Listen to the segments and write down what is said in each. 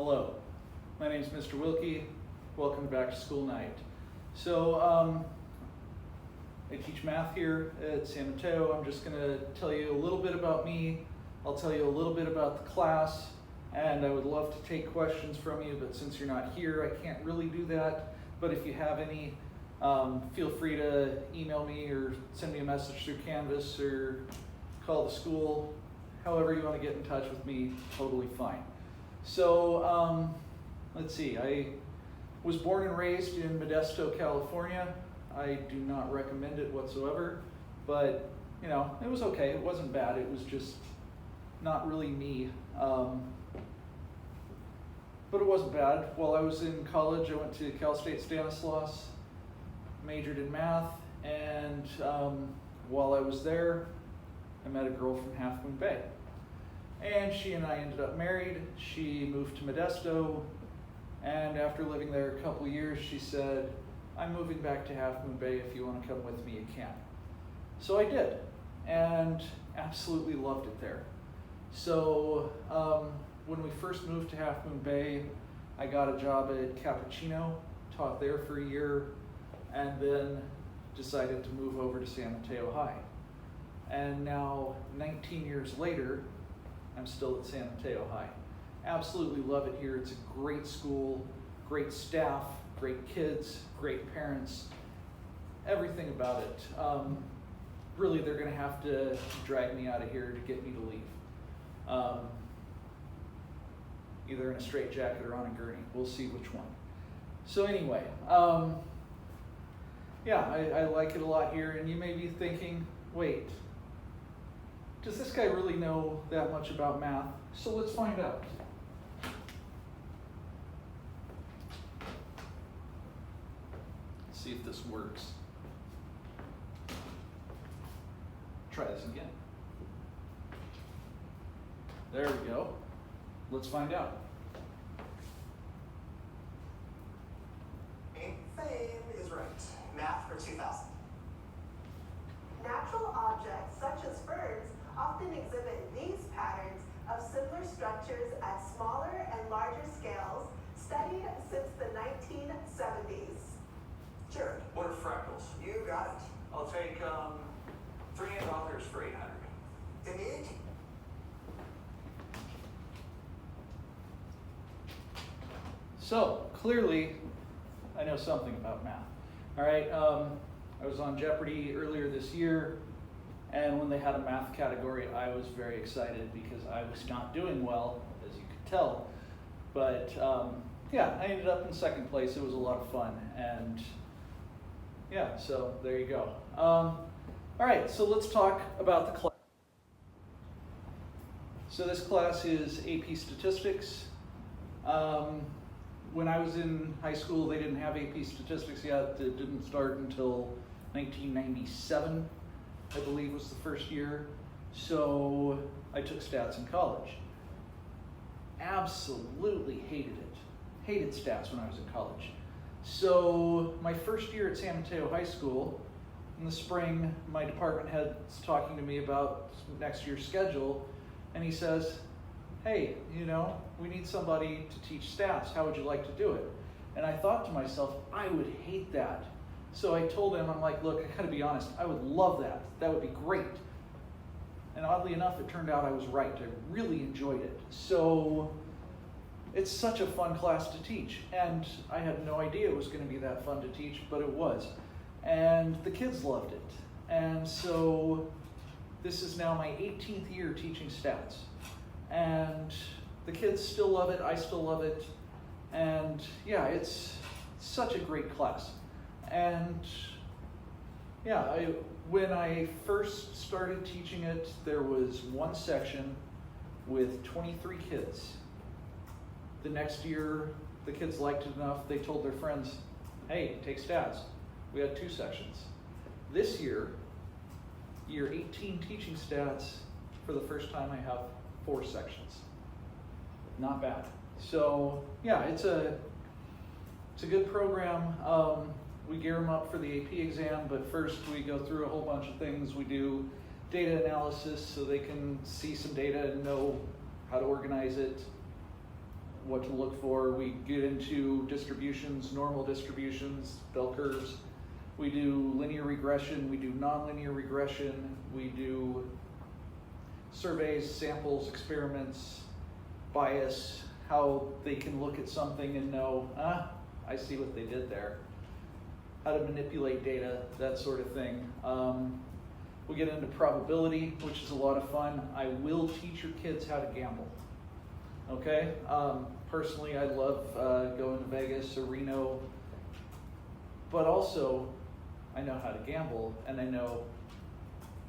Hello, my name is Mr. Wilkie. Welcome to Back to School Night. So I teach math here at San Mateo. I'm just going to tell you a little bit about me. I'll tell you a little bit about the class, and I would love to take questions from you, but since you're not here, I can't really do that. But if you have any, feel free to email me or send me a message through Canvas or call the school. However you want to get in touch with me, totally fine. So let's see, I was born and raised in Modesto, California. I do not recommend it whatsoever, but you know, it was okay. It wasn't bad. It was just not really me. But it wasn't bad. While I was in college, I went to Cal State Stanislaus, majored in math, and while I was there, I met a girl from Half Moon Bay. And she and I ended up married. She moved to Modesto, and after living there a couple years, she said, I'm moving back to Half Moon Bay. If you want to come with me, you can. So I did, and absolutely loved it there. So when we first moved to Half Moon Bay, I got a job at Cappuccino, taught there for a year, and then decided to move over to San Mateo High. And now, 19 years later, I'm still at San Mateo High. Absolutely love it here. It's a great school, great staff, great kids, great parents, everything about it. Really, they're gonna have to drag me out of here to get me to leave. Either in a straitjacket or on a gurney. We'll see which one. So anyway, yeah, I like it a lot here, and you may be thinking, wait, does this guy really know that much about math? So let's find out. Let's see if this works. Try this again. There we go. Let's find out. Fame is right. Math for 2000. Natural objects, such as birds, often exhibit these patterns of similar structures at smaller and larger scales, studied since the 1970s. Jared, what are fractals? You got it. I'll take 3 authors for 800. Dig. So clearly, I know something about math. All right, I was on Jeopardy earlier this year, and when they had a math category, I was very excited because I was not doing well, as you could tell. But yeah, I ended up in second place. It was a lot of fun, and yeah, so there you go. All right, so let's talk about the class. So this class is AP Statistics. When I was in high school, they didn't have AP Statistics yet. It didn't start until 1997, I believe was the first year. So I took stats in college. Absolutely hated it. Hated stats when I was in college. So my first year at San Mateo High School, in the spring, my department head's talking to me about next year's schedule, and he says, hey, you know, we need somebody to teach stats. How would you like to do it? And I thought to myself, I would hate that. So I told him, I'm like, look, I gotta be honest, I would love that. That would be great. And oddly enough, it turned out I was right. I really enjoyed it. So it's such a fun class to teach. And I had no idea it was gonna be that fun to teach, but it was. And the kids loved it. And so this is now my 18th year teaching stats. And the kids still love it, I still love it, and yeah, it's such a great class. And yeah, when I first started teaching it, there was one section with 23 kids. The next year, the kids liked it enough, they told their friends, hey, take stats. We had 2 sections. This year, year 18 teaching stats, for the first time I have 4 sections. Not bad. So yeah, it's a good program. We gear them up for the AP exam, but first we go through a whole bunch of things. We do data analysis so they can see some data and know how to organize it. what to look for. We get into distributions, normal distributions, bell curves. We do linear regression, we do nonlinear regression, we do surveys, samples, experiments, bias, how they can look at something and know, I see what they did there. How to manipulate data, that sort of thing. We get into probability, which is a lot of fun. I will teach your kids how to gamble. Okay? Personally, I love going to Vegas or Reno, but also I know how to gamble and I know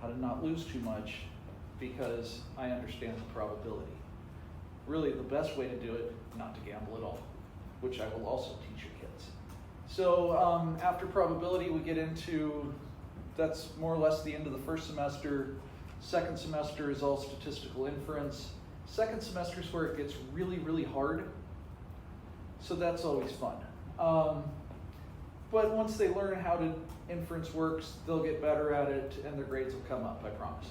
how to not lose too much because I understand the probability. Really, the best way to do it, not to gamble at all, which I will also teach your kids. So after probability, we get into, that's more or less the end of the first semester. Second semester is all statistical inference. Second semester is where it gets really, really hard. So that's always fun. But once they learn how to inference works, they'll get better at it and their grades will come up, I promise.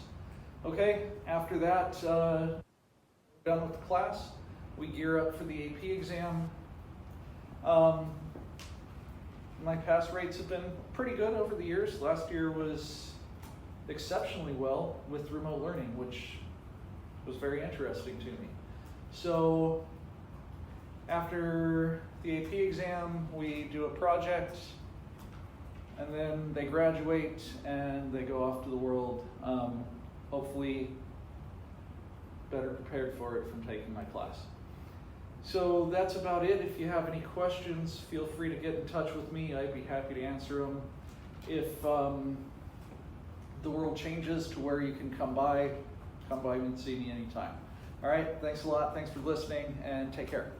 Okay, after that, we're done with the class. We gear up for the AP exam. My pass rates have been pretty good over the years. Last year was exceptionally well with remote learning, which was very interesting to me. So after the AP exam, we do a project, and then they graduate and they go off to the world, hopefully better prepared for it from taking my class. So that's about it. If you have any questions, feel free to get in touch with me. I'd be happy to answer them. If the world changes to where you can come by and see me anytime. All right, thanks a lot. Thanks for listening, and take care.